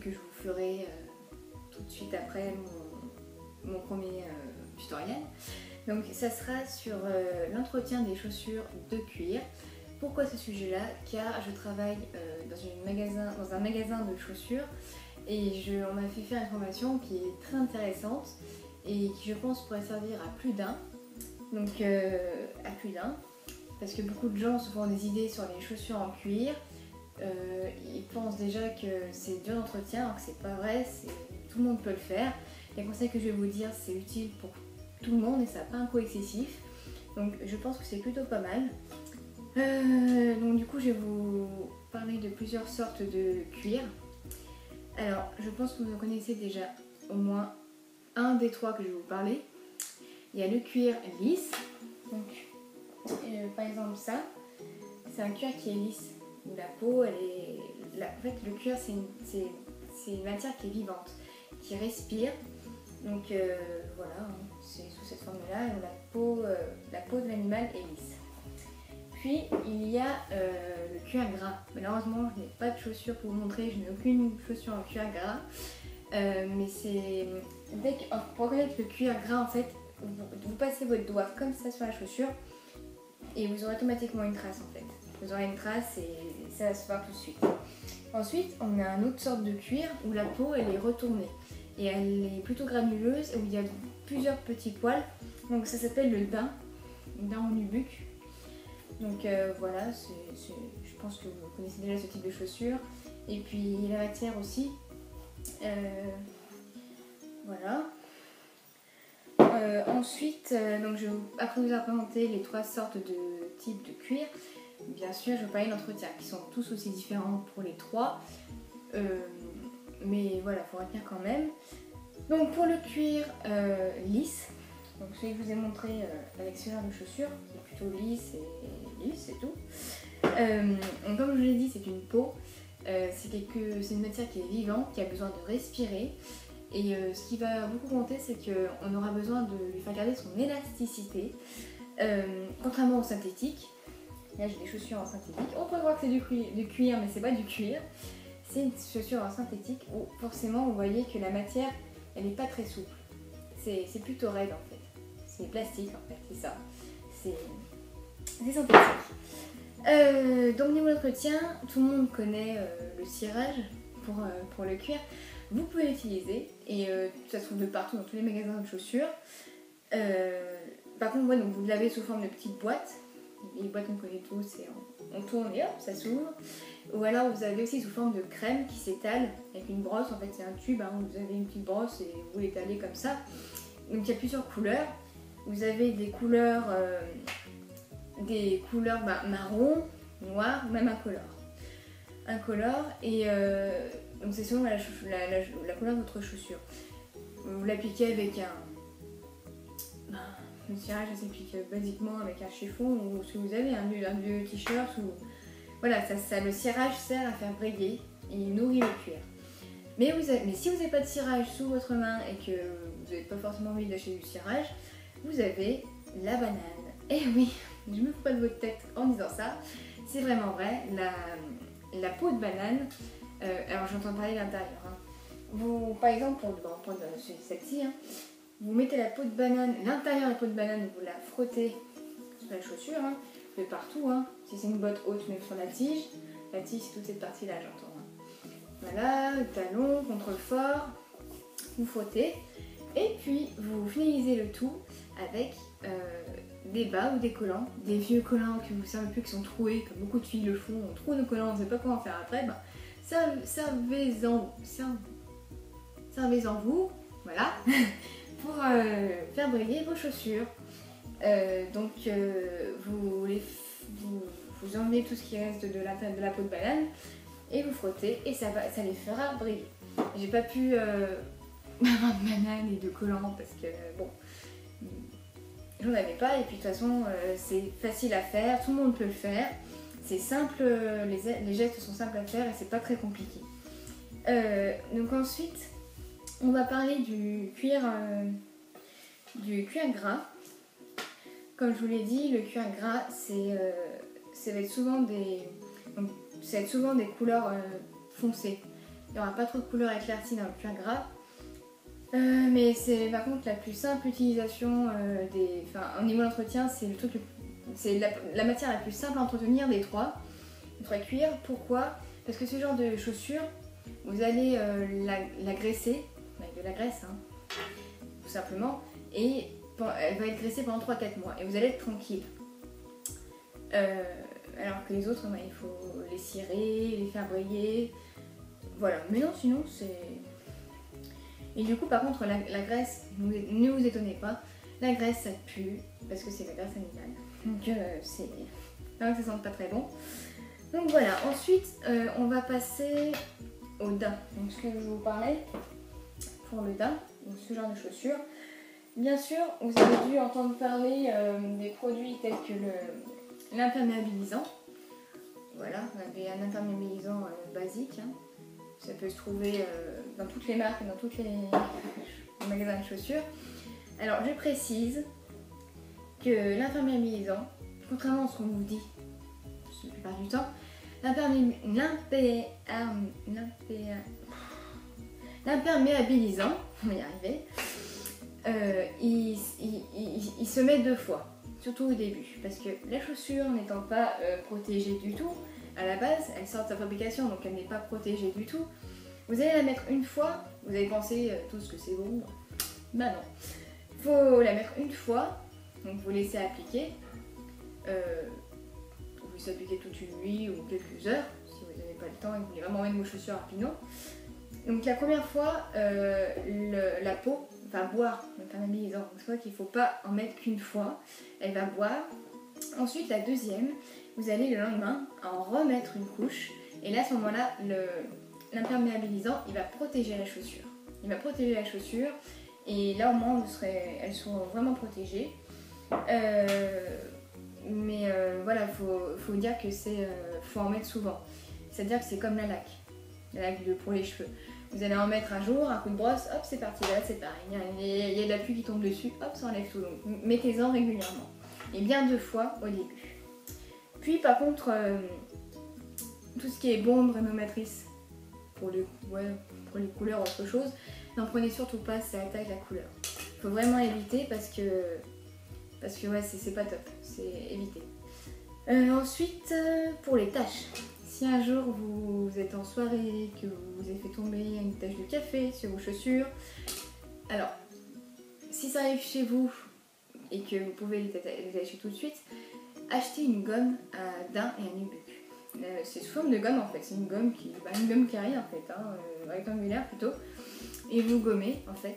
que je vous ferai tout de suite après mon premier tutoriel. Donc ça sera sur l'entretien des chaussures de cuir. Pourquoi ce sujet-là? Car je travaille dans un magasin de chaussures et on m'a fait faire une formation qui est très intéressante et qui je pense pourrait servir à plus d'un. Donc à plus d'un, parce que beaucoup de gens se font des idées sur les chaussures en cuir. Ils pensent déjà que c'est dur d'entretien, alors que c'est pas vrai, tout le monde peut le faire. Les conseils que je vais vous dire, c'est utile pour tout le monde et ça n'a pas un coût excessif. Donc je pense que c'est plutôt pas mal. Donc du coup je vais vous parler de plusieurs sortes de cuir. Alors je pense que vous en connaissez déjà au moins un des trois que je vais vous parler. Il y a le cuir lisse. Donc par exemple ça, c'est un cuir qui est lisse. Où la peau, elle est... En fait le cuir c'est une matière qui est vivante, qui respire. Donc voilà, c'est sous cette forme-là, la peau de l'animal est lisse. Puis il y a le cuir gras. Malheureusement, je n'ai pas de chaussures pour vous montrer, je n'ai aucune chaussure en cuir gras. Mais c'est... Pour reconnaître le cuir gras, en fait, vous passez votre doigt comme ça sur la chaussure et vous aurez automatiquement une trace en fait. Vous aurez une trace et ça va se voir tout de suite. Ensuite, on a une autre sorte de cuir où la peau elle est retournée et elle est plutôt granuleuse où il y a plusieurs petits poils. Donc ça s'appelle le daim au nubuck. Donc voilà, je pense que vous connaissez déjà ce type de chaussures. Et puis la matière aussi. Voilà. Ensuite, après vous avoir présenté les trois sortes de types de cuir, bien sûr je vais parler d'entretien qui sont tous aussi différents pour les trois. Mais voilà, il faut retenir quand même. Donc pour le cuir lisse, donc celui que je vous ai montré à l'extérieur de chaussures, qui est plutôt lisse et tout. Donc comme je vous l'ai dit, c'est une peau, c'est une matière qui est vivante, qui a besoin de respirer. Et ce qui va beaucoup compter, c'est qu'on aura besoin de lui faire garder son élasticité, contrairement au synthétique. Là j'ai des chaussures en synthétique, on peut voir que c'est du cuir, mais c'est pas du cuir. C'est une chaussure en synthétique où forcément vous voyez que la matière elle n'est pas très souple. C'est plutôt raide en fait. C'est plastique en fait, c'est ça. C'est synthétique. Donc niveau d'entretien, tout le monde connaît le cirage pour le cuir. Vous pouvez l'utiliser et ça se trouve de partout dans tous les magasins de chaussures. Par contre, donc vous l'avez sous forme de petites boîtes. Les boîtes on connaît tous et on tourne et hop, ça s'ouvre. Ou alors vous avez aussi sous forme de crème qui s'étale avec une brosse. En fait c'est un tube, hein, où vous avez une petite brosse et vous l'étalez comme ça. Donc il y a plusieurs couleurs. Vous avez des couleurs marron, noir, même incolore. Et donc c'est selon la couleur de votre chaussure. Vous l'appliquez avec le cirage ça s'applique basiquement avec un chiffon ou ce que vous avez, un vieux t-shirt ou... Voilà, le cirage sert à faire briller et il nourrit le cuir. Mais si vous n'avez pas de cirage sous votre main et que vous n'avez pas forcément envie d'acheter du cirage, vous avez la banane. Et oui, je me fous pas de votre tête en disant ça, c'est vraiment vrai, la peau de banane, alors j'entends parler de l'intérieur. Hein. Vous, par exemple, pour prendre celle-ci, hein, vous mettez la peau de banane, l'intérieur de la peau de banane, vous la frottez sur la chaussure, hein, de partout. Hein. Si c'est une botte haute, même sur la tige c'est toute cette partie-là, j'entends. Hein. Voilà, le talon, contrefort, vous frottez. Et puis, vous finalisez le tout avec des bas ou des collants, des vieux collants qui ne vous servent plus, qui sont troués, comme beaucoup de filles le font, on trouve nos collants, on ne sait pas comment faire après, servez-en vous, voilà, pour faire briller vos chaussures. Vous enlevez tout ce qui reste de la peau de banane et vous frottez et ça les fera briller. J'ai pas pu avoir de banane et de collants parce que bon, j'en avais pas et puis de toute façon c'est facile à faire, tout le monde peut le faire. C'est simple, les gestes sont simples à faire et c'est pas très compliqué. Donc ensuite, on va parler du cuir gras. Comme je vous l'ai dit, le cuir gras, ça va être souvent des couleurs foncées. n'y aura pas trop de couleurs éclaircies dans le cuir gras. Mais c'est par contre la plus simple utilisation au niveau de l'entretien, c'est le truc, c'est la matière la plus simple à entretenir des trois cuirs. Pourquoi? Parce que ce genre de chaussures, vous allez la graisser avec de la graisse, hein, tout simplement, et elle va être graissée pendant 3-4 mois et vous allez être tranquille. Alors que les autres, il faut les cirer, les faire briller, voilà. Mais non, sinon c'est... Et du coup, par contre, la graisse, ne vous étonnez pas, la graisse ça pue parce que c'est la graisse animale. Donc c'est vrai que ça sent pas très bon. Donc voilà, ensuite on va passer au daim. Donc ce que je vous parlais pour le daim, donc ce genre de chaussures. Bien sûr, vous avez dû entendre parler des produits tels que l'imperméabilisant. Voilà, vous avez un imperméabilisant basique. Hein. Ça peut se trouver dans toutes les marques et dans tous les magasins de chaussures. Alors je précise que l'imperméabilisant, contrairement à ce qu'on vous dit la plupart du temps, l'imperméabilisant, on va y arriver, il se met 2 fois, surtout au début, parce que la chaussure n'étant pas protégée du tout, à la base, elle sort de sa fabrication, donc elle n'est pas protégée du tout. Vous allez la mettre une fois, vous allez penser tous que c'est bon, bah non. Il faut la mettre une fois, donc vous laissez appliquer. Vous laissez appliquer toute une nuit ou quelques heures, si vous n'avez pas le temps et que vous voulez vraiment mettre vos chaussures rapidement. Donc la première fois, la peau va boire l'imperméabilisant. C'est vrai qu'il ne faut pas en mettre qu'une fois, elle va boire. Ensuite, la deuxième, vous allez le lendemain en remettre une couche. Et là, à ce moment-là, l'imperméabilisant, il va protéger la chaussure. Il va protéger la chaussure. Et là, au moins, elles seront vraiment protégées. Mais voilà, faut dire que faut en mettre souvent. C'est-à-dire que c'est comme la laque pour les cheveux. Vous allez en mettre un jour, un coup de brosse, hop, c'est parti. Là, c'est pareil. Il y a de la pluie qui tombe dessus, hop, ça enlève tout. Donc, mettez-en régulièrement. Et bien 2 fois au début. Puis, par contre, tout ce qui est bombe rénovatrice pour les couleurs, autre chose, n'en prenez surtout pas, ça attaque la couleur. Il faut vraiment éviter parce que ouais, c'est pas top, c'est éviter. Ensuite, pour les taches. Si un jour vous êtes en soirée, que vous avez fait tomber une tache de café sur vos chaussures, alors, si ça arrive chez vous et que vous pouvez les détacher tout de suite, achetez une gomme à daim et à nubuck. C'est sous forme de gomme en fait, c'est une gomme carrée en fait, hein, rectangulaire plutôt. Et vous gommez en fait,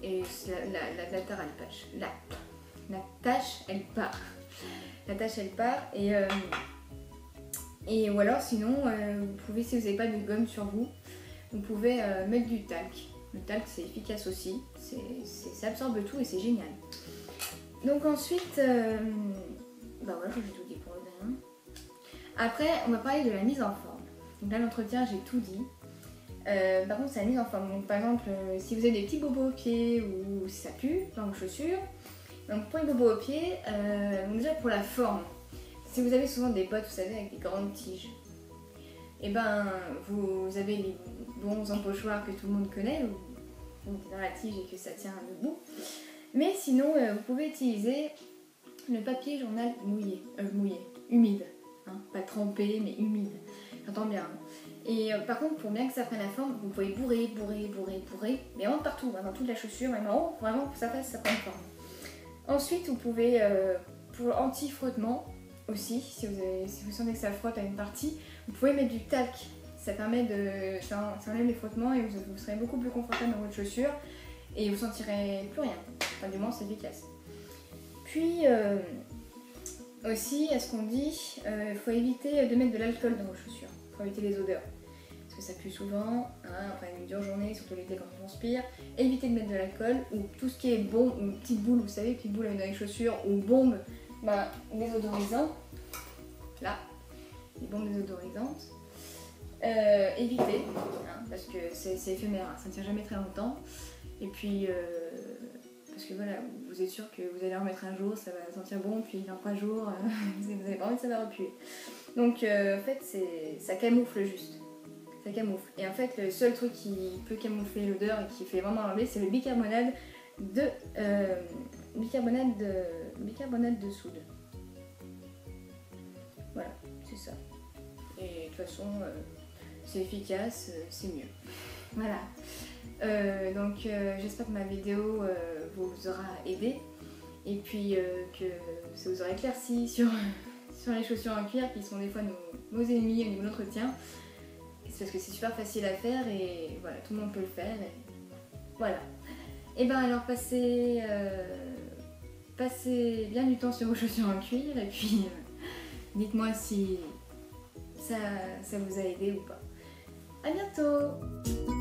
et la tâche elle part. La tâche elle part et ou alors sinon vous pouvez, si vous n'avez pas de gomme sur vous, vous pouvez mettre du talc. Le talc c'est efficace aussi, ça absorbe tout et c'est génial. Donc ensuite, bah voilà, j'ai tout dit pour le daim. Après on va parler de la mise en forme. Donc là l'entretien j'ai tout dit. Par contre c'est la mise en forme. Donc par exemple si vous avez des petits bobos aux pieds ou si ça pue dans vos chaussures, donc pour les bobos aux pieds, déjà pour la forme, si vous avez souvent des bottes, vous savez, avec des grandes tiges, et ben vous avez les bons empochoirs que tout le monde connaît, où on est dans la tige et que ça tient debout. Mais sinon vous pouvez utiliser le papier journal humide, hein, pas trempé mais humide, j'entends bien. Hein. Et par contre, pour bien que ça prenne la forme, vous pouvez bourrer, mais vraiment partout, hein, dans toute la chaussure, même en haut, vraiment pour que ça prenne forme. Ensuite, vous pouvez, pour anti-frottement aussi, si vous sentez que ça frotte à une partie, vous pouvez mettre du talc. Ça permet ça enlève les frottements et vous serez beaucoup plus confortable dans votre chaussure et vous sentirez plus rien. Enfin, du moins, c'est efficace. Puis, aussi, à ce qu'on dit, il faut éviter de mettre de l'alcool dans vos chaussures. Pour éviter les odeurs, parce que ça pue souvent, hein, après une dure journée, surtout l'été quand on transpire. Évitez de mettre de l'alcool ou tout ce qui est bombe ou petites boules, vous savez, petites boules dans les chaussures ou bombes, désodorisants. Là, les bombes désodorisantes. Évitez, hein, parce que c'est éphémère, hein, ça ne tient jamais très longtemps. Et puis, parce que voilà, vous êtes sûr que vous allez en mettre un jour, ça va sentir bon, puis dans 3 jours, vous n'avez pas envie que ça va repuer. Donc en fait, ça camoufle juste. ça camoufle. Et en fait, le seul truc qui peut camoufler l'odeur et qui fait vraiment enlever, c'est le bicarbonate de soude. Voilà, c'est ça. Et de toute façon, c'est efficace, c'est mieux. Voilà. Donc j'espère que ma vidéo vous aura aidé et puis que ça vous aura éclairci sur les chaussures en cuir qui sont des fois nos ennemis au niveau de l'entretien. C'est parce que c'est super facile à faire et voilà, tout le monde peut le faire. Et voilà. Et ben alors passez bien du temps sur vos chaussures en cuir et puis dites-moi si ça vous a aidé ou pas. À bientôt!